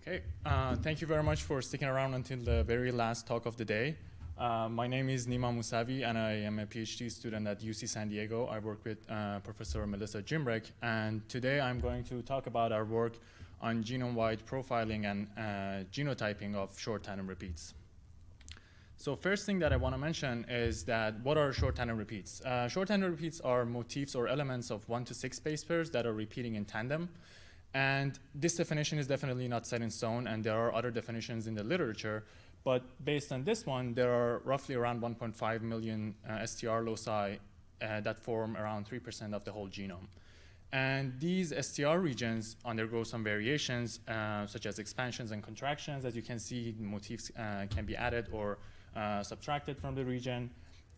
Okay, thank you very much for sticking around until the very last talk of the day. My name is Nima Mousavi, and I am a PhD student at UC San Diego. I work with Professor Melissa Jimbrek, and today I'm going to talk about our work on genome-wide profiling and genotyping of short tandem repeats. So first thing that I want to mention is that what are short tandem repeats? Short tandem repeats are motifs or elements of 1 to 6 base pairs that are repeating in tandem. And this definition is definitely not set in stone, and there are other definitions in the literature. But based on this one, there are roughly around 1.5 million STR loci that form around 3% of the whole genome. And these STR regions undergo some variations, such as expansions and contractions. As you can see, motifs can be added or subtracted from the region.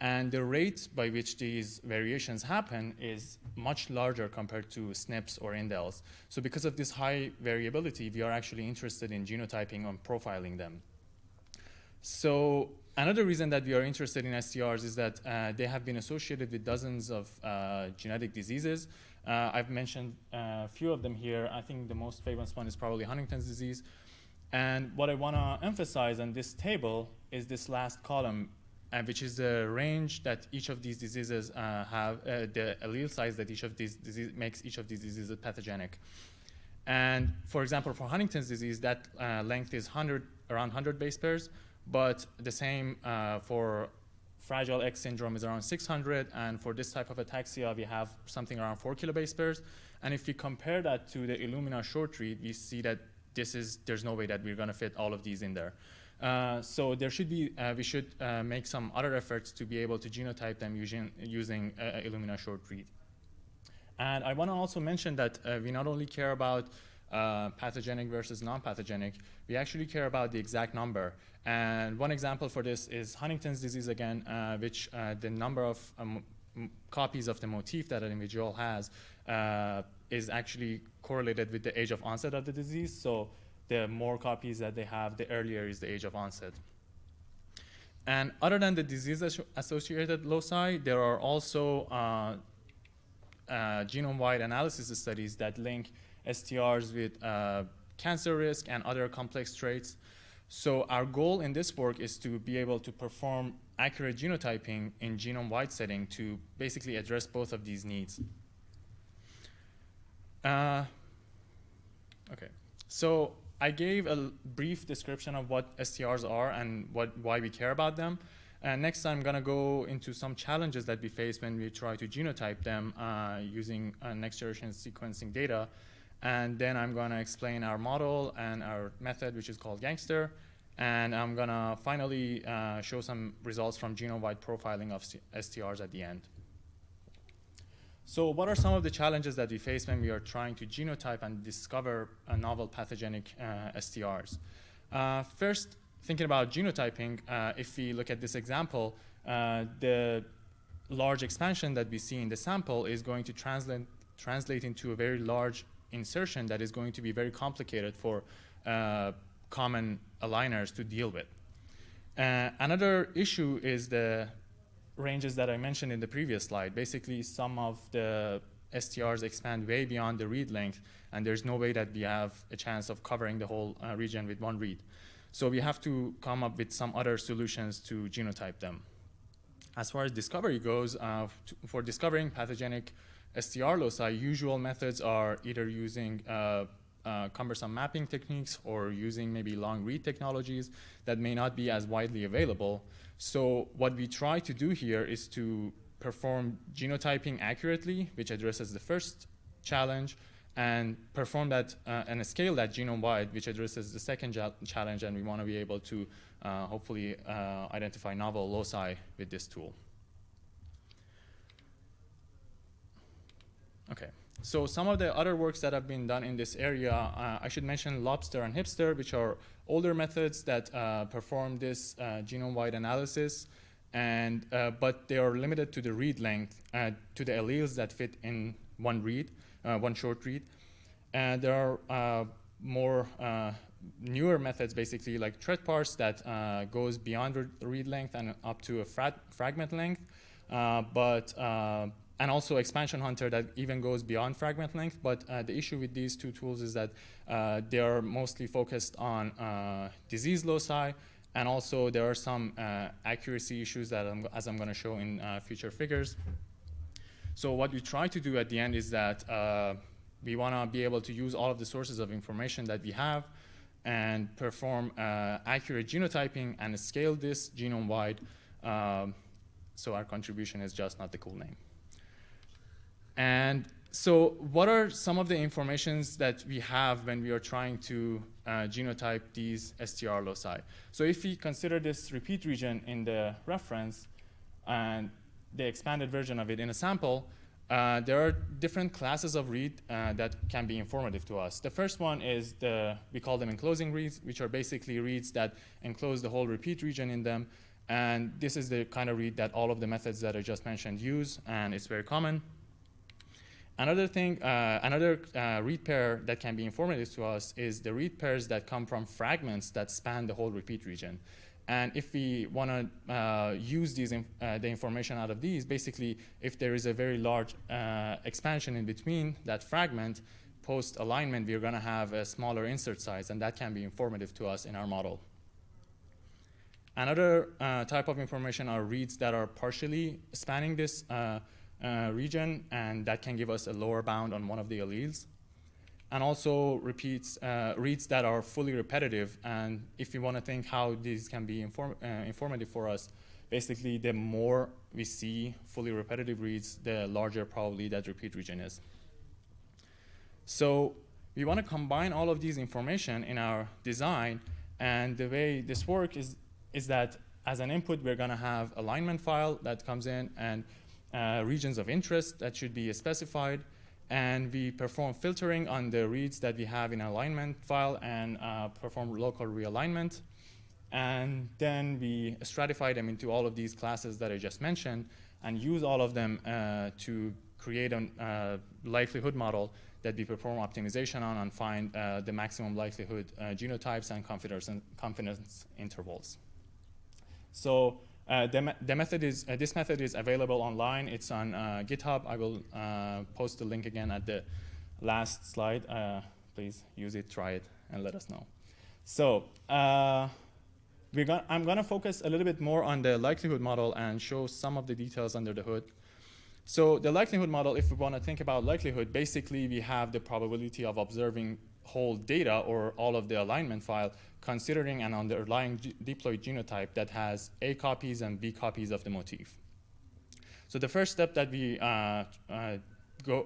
And the rate by which these variations happen is much larger compared to SNPs or indels. So because of this high variability, we are actually interested in genotyping and profiling them. So another reason that we are interested in STRs is that they have been associated with dozens of genetic diseases. I've mentioned a few of them here. I think the most famous one is probably Huntington's disease. And what I want to emphasize on this table is this last column, which is the range that each of these diseases have, the allele size that each of these diseases makes each of these diseases pathogenic. And for example, for Huntington's disease, that length is around 100 base pairs, but the same for Fragile X syndrome is around 600, and for this type of ataxia, we have something around 4 kilobase pairs. And if we compare that to the Illumina short read, we see that there's no way that we're going to fit all of these in there. So there should be, we should make some other efforts to be able to genotype them using Illumina short read. And I want to also mention that we not only care about pathogenic versus non-pathogenic, we actually care about the exact number. And one example for this is Huntington's disease again, which the number of copies of the motif that an individual has is actually correlated with the age of onset of the disease. So the more copies that they have, the earlier is the age of onset. And other than the disease-associated loci, there are also genome-wide analysis studies that link STRs with cancer risk and other complex traits. So our goal in this work is to be able to perform accurate genotyping in genome-wide setting to basically address both of these needs. Okay, so I gave a brief description of what STRs are and why we care about them. And next I'm going to go into some challenges that we face when we try to genotype them using next generation sequencing data. And then I'm going to explain our model and our method, which is called GangSTR. And I'm going to finally show some results from genome-wide profiling of STRs at the end. So what are some of the challenges that we face when we are trying to genotype and discover novel pathogenic STRs? First, thinking about genotyping, if we look at this example, the large expansion that we see in the sample is going to translate into a very large insertion that is going to be very complicated for common aligners to deal with. Another issue is the ranges that I mentioned in the previous slide. Basically, some of the STRs expand way beyond the read length, and there's no way that we have a chance of covering the whole region with one read. So we have to come up with some other solutions to genotype them. As far as discovery goes, for discovering pathogenic STR loci, usual methods are either using cumbersome mapping techniques or using maybe long read technologies that may not be as widely available. So what we try to do here is to perform genotyping accurately, which addresses the first challenge, and perform that and scale that genome-wide, which addresses the second challenge, and we want to be able to hopefully identify novel loci with this tool. Okay. So some of the other works that have been done in this area, I should mention Lobster and Hipster, which are older methods that perform this genome-wide analysis, and but they are limited to the read length, to the alleles that fit in one read, one short read. And there are more newer methods, basically like thread parse, that goes beyond the read length and up to a fragment length, but and also expansion hunter that even goes beyond fragment length. But the issue with these two tools is that they are mostly focused on disease loci, and also there are some accuracy issues that as I'm going to show in future figures. So what we try to do at the end is that we want to be able to use all of the sources of information that we have and perform accurate genotyping and scale this genome-wide. So our contribution is just not the cool name. And so what are some of the informations that we have when we are trying to genotype these STR loci? So if we consider this repeat region in the reference and the expanded version of it in a sample, there are different classes of read that can be informative to us. The first one is we call them enclosing reads, which are basically reads that enclose the whole repeat region in them. And this is the kind of read that all of the methods that I just mentioned use, and it's very common. Another thing, another read pair that can be informative to us is the read pairs that come from fragments that span the whole repeat region. And if we want to use these the information out of these, basically, if there is a very large expansion in between that fragment, post-alignment, we're going to have a smaller insert size, and that can be informative to us in our model. Another type of information are reads that are partially spanning this region, and that can give us a lower bound on one of the alleles. And also reads that are fully repetitive. And if you want to think how these can be informative for us, basically the more we see fully repetitive reads, the larger probably that repeat region is. So we want to combine all of these information in our design. And the way this works is that as an input, we're going to have alignment file that comes in and regions of interest that should be specified. And we perform filtering on the reads that we have in alignment file and perform local realignment. And then we stratify them into all of these classes that I just mentioned and use all of them to create a likelihood model that we perform optimization on and find the maximum likelihood genotypes and confidence intervals. So this method is available online. It's on GitHub. I will post the link again at the last slide. Please use it, try it, and let us know. So I'm going to focus a little bit more on the likelihood model and show some of the details under the hood. So the likelihood model, if we want to think about likelihood, basically we have the probability of observing whole data or all of the alignment file considering an underlying diploid genotype that has A copies and B copies of the motif. So the first step that we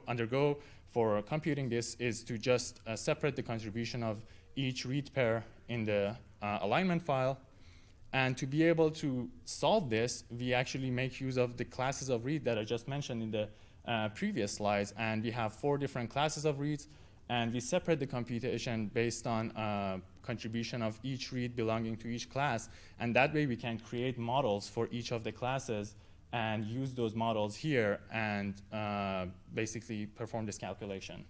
undergo for computing this is to just separate the contribution of each read pair in the alignment file. And to be able to solve this, we actually make use of the classes of read that I just mentioned in the previous slides. And we have 4 different classes of reads. And we separate the computation based on contribution of each read belonging to each class. And that way we can create models for each of the classes and use those models here and basically perform this calculation.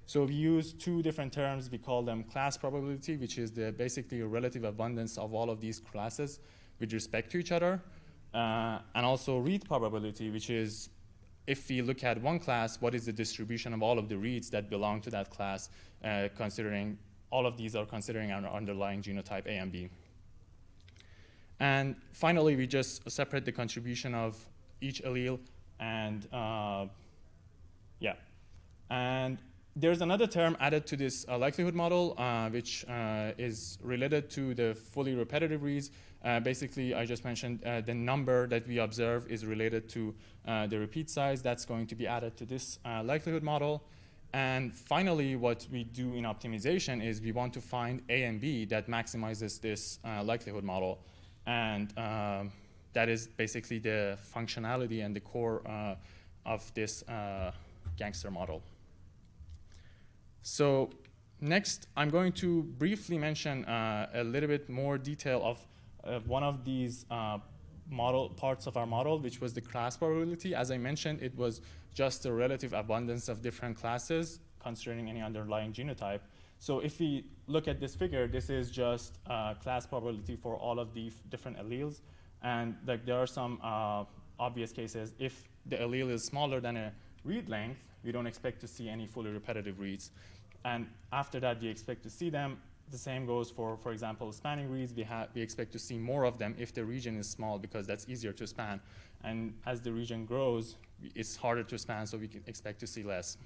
So we use 2 different terms. We call them class probability, which is basically a relative abundance of all of these classes with respect to each other. And also read probability, which is if we look at one class, what is the distribution of all of the reads that belong to that class, considering all of these are considering our underlying genotype A and B. And finally, we just separate the contribution of each allele. And yeah. And there's another term added to this likelihood model, which is related to the fully repetitive reads. Basically, I just mentioned the number that we observe is related to the repeat size. That's going to be added to this likelihood model. And finally, what we do in optimization is we want to find A and B that maximizes this likelihood model. And that is basically the functionality and the core of this GangSTR model. So next, I'm going to briefly mention a little bit more detail of one of these parts of our model, which was the class probability. As I mentioned, it was just a relative abundance of different classes considering any underlying genotype. So if we look at this figure, this is just class probability for all of the different alleles. And like, there are some obvious cases. If the allele is smaller than a read length, we don't expect to see any fully repetitive reads. And after that, we expect to see them. The same goes for example, spanning reads. We expect to see more of them if the region is small, because that's easier to span. And as the region grows, it's harder to span, so we can expect to see less.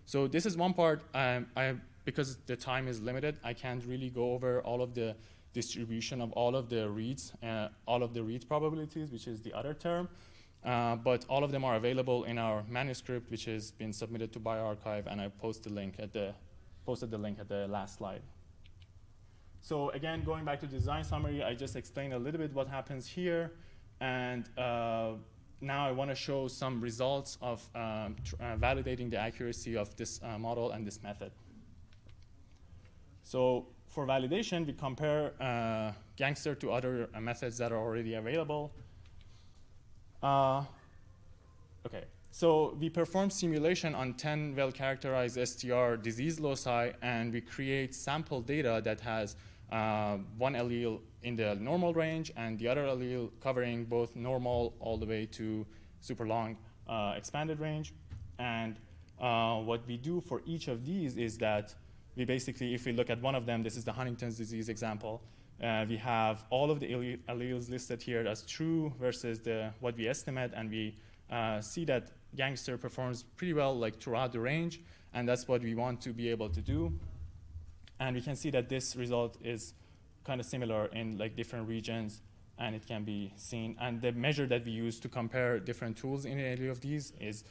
So this is one part. Because the time is limited, I can't really go over all of the distribution of all of the reads, all of the read probabilities, which is the other term. But all of them are available in our manuscript, which has been submitted to bioRxiv, and I posted the link at the last slide. So again, going back to design summary, I just explained a little bit what happens here. And now I want to show some results of validating the accuracy of this model and this method. So for validation, we compare GangSTR to other methods that are already available. Okay, so we perform simulation on 10 well-characterized STR disease loci, and we create sample data that has one allele in the normal range and the other allele covering both normal all the way to super long expanded range. And what we do for each of these is that we basically, if we look at one of them, this is the Huntington's disease example, we have all of the alleles listed here as true versus what we estimate, and we see that GangSTR performs pretty well like throughout the range, and that's what we want to be able to do. And we can see that this result is kind of similar in like different regions, and it can be seen. And the measure that we use to compare different tools in any of these is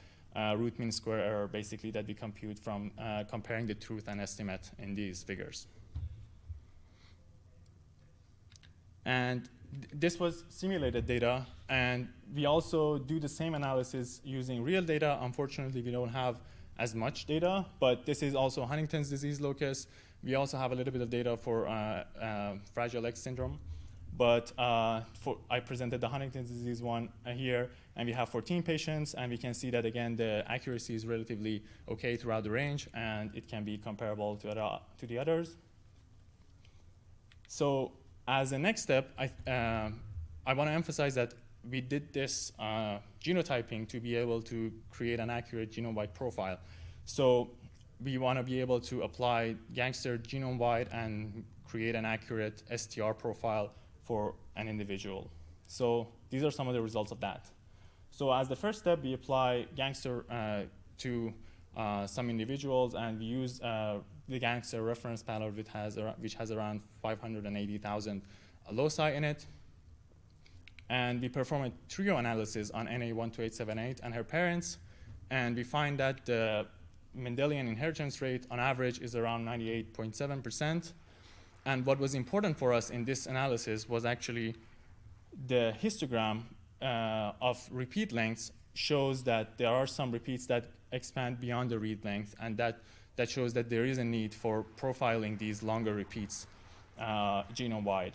root mean square error, basically, that we compute from comparing the truth and estimate in these figures. And this was simulated data, and we also do the same analysis using real data. Unfortunately, we don't have as much data, but this is also Huntington's disease locus. We also have a little bit of data for Fragile X syndrome, but I presented the Huntington's disease one here, and we have 14 patients, and we can see that, again, the accuracy is relatively okay throughout the range, and it can be comparable to the others. So as a next step, I want to emphasize that we did this genotyping to be able to create an accurate genome-wide profile. So we want to be able to apply GangSTR genome-wide and create an accurate STR profile for an individual. So these are some of the results of that. So as the first step, we apply GangSTR to some individuals, and we use the GangSTR reference panel, which has around 580,000 loci in it. And we perform a trio analysis on NA12878 and her parents, and we find that the Mendelian inheritance rate on average is around 98.7%. And what was important for us in this analysis was actually the histogram of repeat lengths shows that there are some repeats that expand beyond the read length, and that shows that there is a need for profiling these longer repeats genome-wide.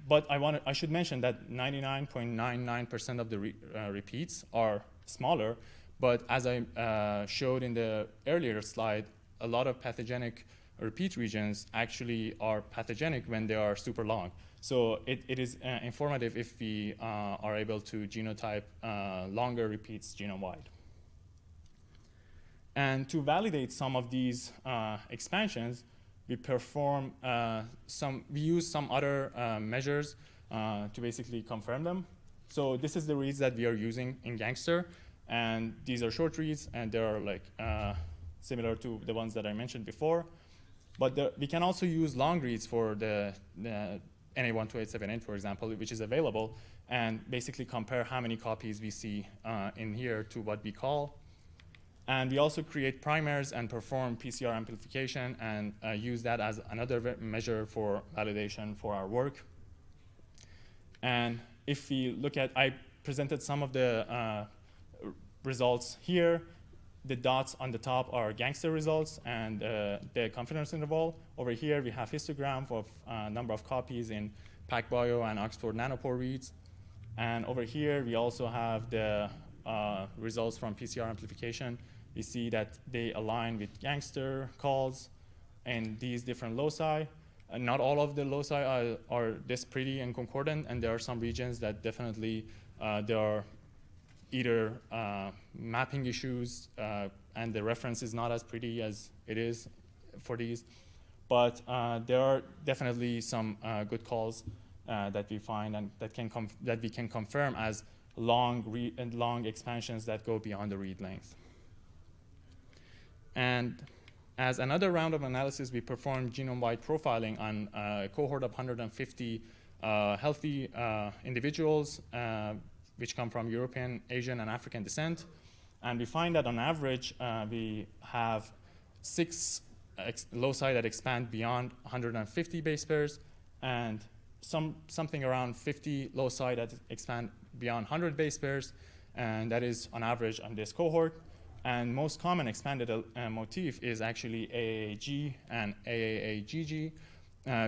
But I should mention that 99.99% of the repeats are smaller, but as I showed in the earlier slide, a lot of pathogenic repeat regions actually are pathogenic when they are super long. So it is informative if we are able to genotype longer repeats genome-wide. And to validate some of these expansions, we perform we use some other measures to basically confirm them. So this is the reads that we are using in GangSTR, and these are short reads, and they are like similar to the ones that I mentioned before. But we can also use long reads for the NA12878, for example, which is available, and basically compare how many copies we see in here to what we call. And we also create primers and perform PCR amplification and use that as another measure for validation for our work. And if we look at, I presented some of the results here. The dots on the top are GangSTR results and the confidence interval. Over here, we have histogram of number of copies in PacBio and Oxford Nanopore reads. And over here, we also have the results from PCR amplification. We see that they align with GangSTR calls in these different loci. And not all of the loci are this pretty and concordant, and there are some regions that definitely they are either mapping issues, and the reference is not as pretty as it is for these. But there are definitely some good calls that we find and that we can confirm as long expansions that go beyond the read length. And as another round of analysis, we performed genome-wide profiling on a cohort of 150 healthy individuals, which come from European, Asian, and African descent. And we find that on average, we have 6 loci that expand beyond 150 base pairs, and something around 50 loci that expand beyond 100 base pairs, and that is on average on this cohort. And most common expanded motif is actually AAG and AAAGG,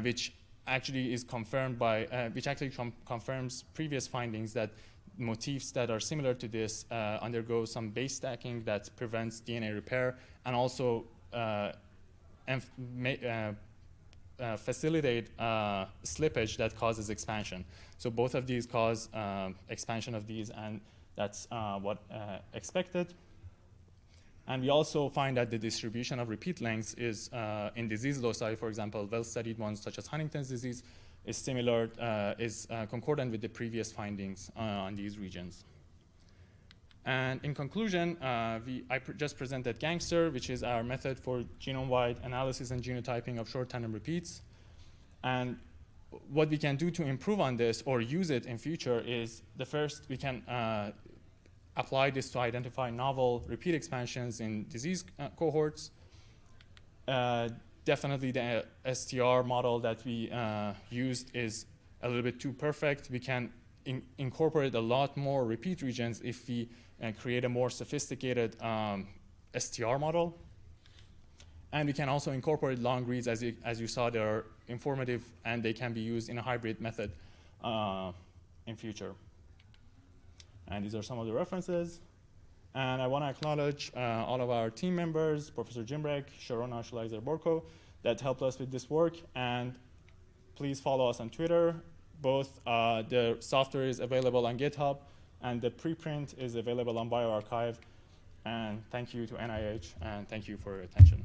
which actually is confirmed by, confirms previous findings that motifs that are similar to this undergo some base stacking that prevents DNA repair, and also facilitate slippage that causes expansion. So both of these cause expansion of these, and that's what expected. And we also find that the distribution of repeat lengths is in disease loci, for example, well-studied ones such as Huntington's disease, is similar, is concordant with the previous findings on these regions. And in conclusion, I just presented GangSTR, which is our method for genome-wide analysis and genotyping of short tandem repeats. And what we can do to improve on this or use it in future is, the first, we can apply this to identify novel repeat expansions in disease cohorts. Definitely the STR model that we used is a little bit too perfect. We can incorporate a lot more repeat regions if we create a more sophisticated STR model. And we can also incorporate long reads. As you saw, they are informative and they can be used in a hybrid method in future. And these are some of the references. And I want to acknowledge all of our team members, Professor Jimbrek, Sharona Schleiser-Borko, that helped us with this work. And please follow us on Twitter. Both the software is available on GitHub, and the preprint is available on bioRxiv. And thank you to NIH, and thank you for your attention.